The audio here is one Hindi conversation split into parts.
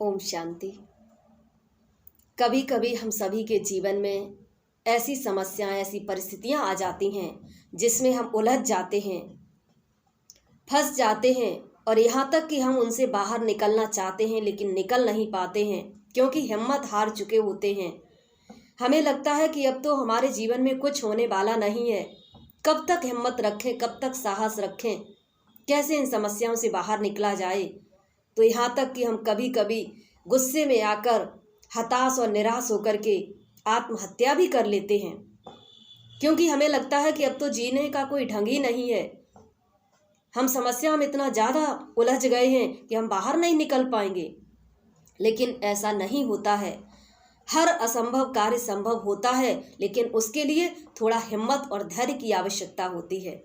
ओम शांति। कभी कभी हम सभी के जीवन में ऐसी समस्याएं, ऐसी परिस्थितियां आ जाती हैं जिसमें हम उलझ जाते हैं, फंस जाते हैं और यहाँ तक कि हम उनसे बाहर निकलना चाहते हैं लेकिन निकल नहीं पाते हैं क्योंकि हिम्मत हार चुके होते हैं। हमें लगता है कि अब तो हमारे जीवन में कुछ होने वाला नहीं है। कब तक हिम्मत रखें, कब तक साहस रखें, कैसे इन समस्याओं से बाहर निकला जाए। तो यहाँ तक कि हम कभी कभी गुस्से में आकर हताश और निराश होकर के आत्महत्या भी कर लेते हैं क्योंकि हमें लगता है कि अब तो जीने का कोई ढंग ही नहीं है। हम समस्या में इतना ज़्यादा उलझ गए हैं कि हम बाहर नहीं निकल पाएंगे, लेकिन ऐसा नहीं होता है। हर असंभव कार्य संभव होता है, लेकिन उसके लिए थोड़ा हिम्मत और धैर्य की आवश्यकता होती है।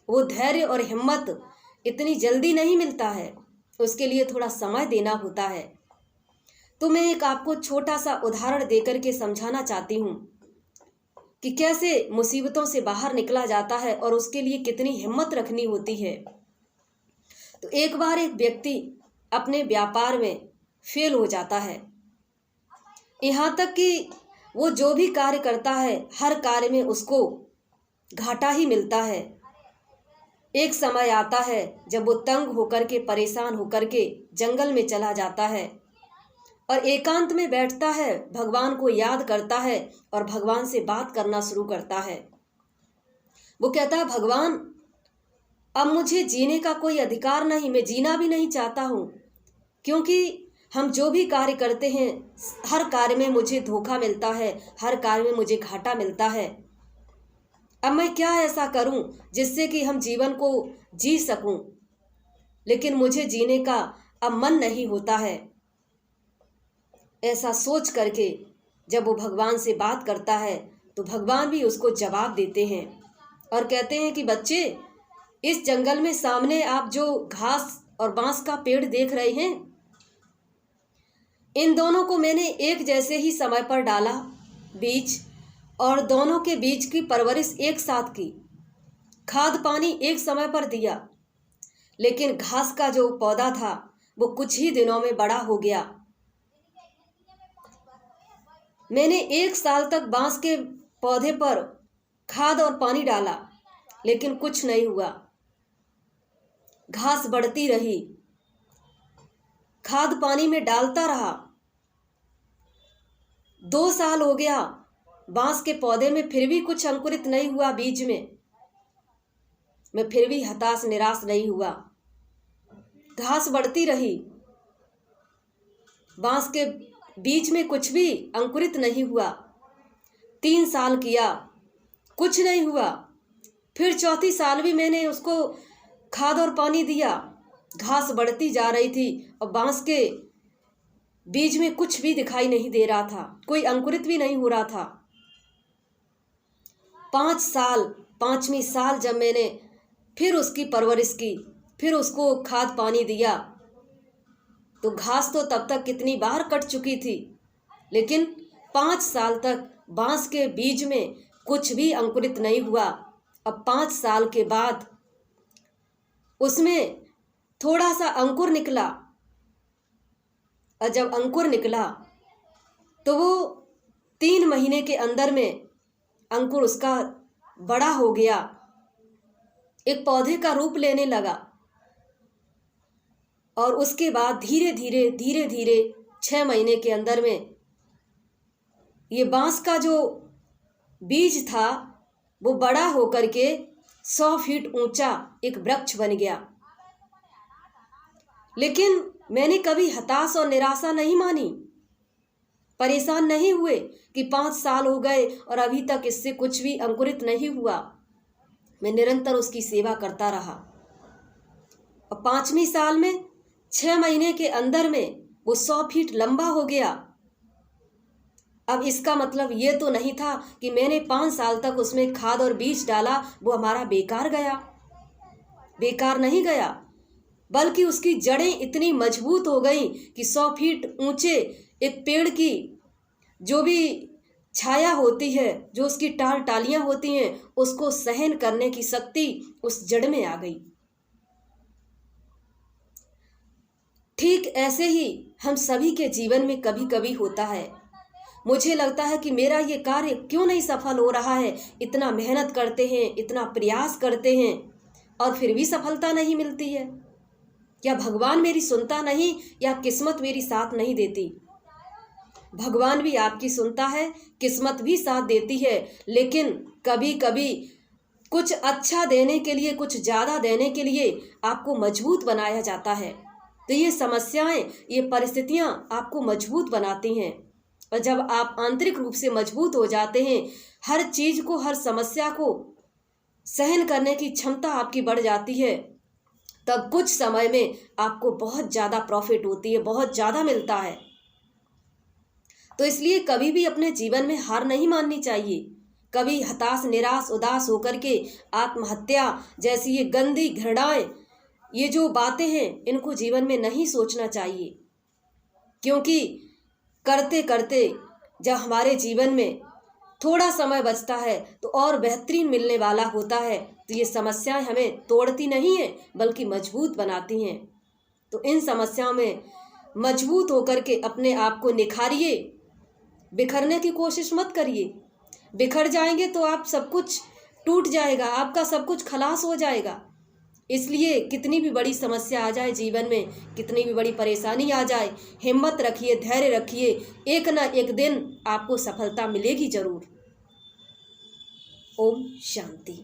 वो धैर्य और हिम्मत इतनी जल्दी नहीं मिलता है, उसके लिए थोड़ा समय देना होता है। तो मैं एक आपको छोटा सा उदाहरण देकर के समझाना चाहती हूँ कि कैसे मुसीबतों से बाहर निकला जाता है और उसके लिए कितनी हिम्मत रखनी होती है। तो एक बार एक व्यक्ति अपने व्यापार में फेल हो जाता है, यहाँ तक कि वो जो भी कार्य करता है हर कार्य में उसको घाटा ही मिलता है। एक समय आता है जब वो तंग होकर के, परेशान होकर के जंगल में चला जाता है और एकांत में बैठता है, भगवान को याद करता है और भगवान से बात करना शुरू करता है। वो कहता है, भगवान अब मुझे जीने का कोई अधिकार नहीं, मैं जीना भी नहीं चाहता हूँ क्योंकि हम जो भी कार्य करते हैं हर कार्य में मुझे धोखा मिलता है, हर कार्य में मुझे घाटा मिलता है। अब मैं क्या ऐसा करूं जिससे कि हम जीवन को जी सकूं, लेकिन मुझे जीने का अब मन नहीं होता है। ऐसा सोच करके जब वो भगवान से बात करता है तो भगवान भी उसको जवाब देते हैं और कहते हैं कि बच्चे, इस जंगल में सामने आप जो घास और बांस का पेड़ देख रहे हैं, इन दोनों को मैंने एक जैसे ही समय पर डाला बीज, और दोनों के बीज की परवरिश एक साथ की, खाद पानी एक समय पर दिया, लेकिन घास का जो पौधा था वो कुछ ही दिनों में बड़ा हो गया। मैंने 1 साल तक बांस के पौधे पर खाद और पानी डाला लेकिन कुछ नहीं हुआ। घास बढ़ती रही, खाद पानी में डालता रहा। 2 साल हो गया, बांस के पौधे में फिर भी कुछ अंकुरित नहीं हुआ बीज में। मैं फिर भी हताश निराश नहीं हुआ। घास बढ़ती रही, बांस के बीज में कुछ भी अंकुरित नहीं हुआ। 3 साल किया, कुछ नहीं हुआ। फिर चौथी साल भी मैंने उसको खाद और पानी दिया, घास बढ़ती जा रही थी और बांस के बीज में कुछ भी दिखाई नहीं दे रहा था, कोई अंकुरित भी नहीं हो रहा था। 5 साल, 5वीं साल जब मैंने फिर उसकी परवरिश की, फिर उसको खाद पानी दिया, तो घास तो तब तक कितनी बार कट चुकी थी, लेकिन 5 साल तक बांस के बीज में कुछ भी अंकुरित नहीं हुआ। अब 5 साल के बाद उसमें थोड़ा सा अंकुर निकला, और जब अंकुर निकला तो वो 3 महीने के अंदर में अंकुर उसका बड़ा हो गया, एक पौधे का रूप लेने लगा। और उसके बाद धीरे धीरे 6 महीने के अंदर में ये बांस का जो बीज था वो बड़ा होकर के 100 फीट ऊंचा एक वृक्ष बन गया। लेकिन मैंने कभी हताश और निराशा नहीं मानी, परेशान नहीं हुए कि 5 साल हो गए और अभी तक इससे कुछ भी अंकुरित नहीं हुआ। मैं निरंतर उसकी सेवा करता रहा और 5वीं साल में 6 महीने के अंदर में वो 100 फीट लंबा हो गया। अब इसका मतलब ये तो नहीं था कि मैंने 5 साल तक उसमें खाद और बीज डाला, वो हमारा बेकार गया। बेकार नहीं गया, बल्कि उसकी जड़ें इतनी मजबूत हो गई कि 100 फीट ऊंचे एक पेड़ की जो भी छाया होती है, जो उसकी टालियां होती हैं, उसको सहन करने की शक्ति उस जड़ में आ गई। ठीक ऐसे ही हम सभी के जीवन में कभी कभी होता है। मुझे लगता है कि मेरा ये कार्य क्यों नहीं सफल हो रहा है, इतना मेहनत करते हैं, इतना प्रयास करते हैं और फिर भी सफलता नहीं मिलती है। क्या भगवान मेरी सुनता नहीं, या किस्मत मेरी साथ नहीं देती? भगवान भी आपकी सुनता है, किस्मत भी साथ देती है, लेकिन कभी कभी कुछ अच्छा देने के लिए, कुछ ज़्यादा देने के लिए आपको मजबूत बनाया जाता है। तो ये समस्याएं, ये परिस्थितियां आपको मजबूत बनाती हैं। और जब आप आंतरिक रूप से मजबूत हो जाते हैं, हर चीज़ को, हर समस्या को सहन करने की क्षमता आपकी बढ़ जाती है, तब कुछ समय में आपको बहुत ज़्यादा प्रॉफिट होती है, बहुत ज़्यादा मिलता है। तो इसलिए कभी भी अपने जीवन में हार नहीं माननी चाहिए। कभी हताश, निराश, उदास होकर के आत्महत्या जैसी ये गंदी घृणाएं, ये जो बातें हैं, इनको जीवन में नहीं सोचना चाहिए। क्योंकि करते करते जब हमारे जीवन में थोड़ा समय बचता है तो और बेहतरीन मिलने वाला होता है। तो ये समस्याएं हमें तोड़ती नहीं हैं, बल्कि मजबूत बनाती हैं। तो इन समस्याओं में मजबूत होकर के अपने आप को निखारिए। बिखरने की कोशिश मत करिए। बिखर जाएंगे तो आप सब कुछ टूट जाएगा, आपका सब कुछ खलास हो जाएगा। इसलिए कितनी भी बड़ी समस्या आ जाए जीवन में, कितनी भी बड़ी परेशानी आ जाए, हिम्मत रखिए, धैर्य रखिए, एक ना एक दिन आपको सफलता मिलेगी जरूर। ओम शांति।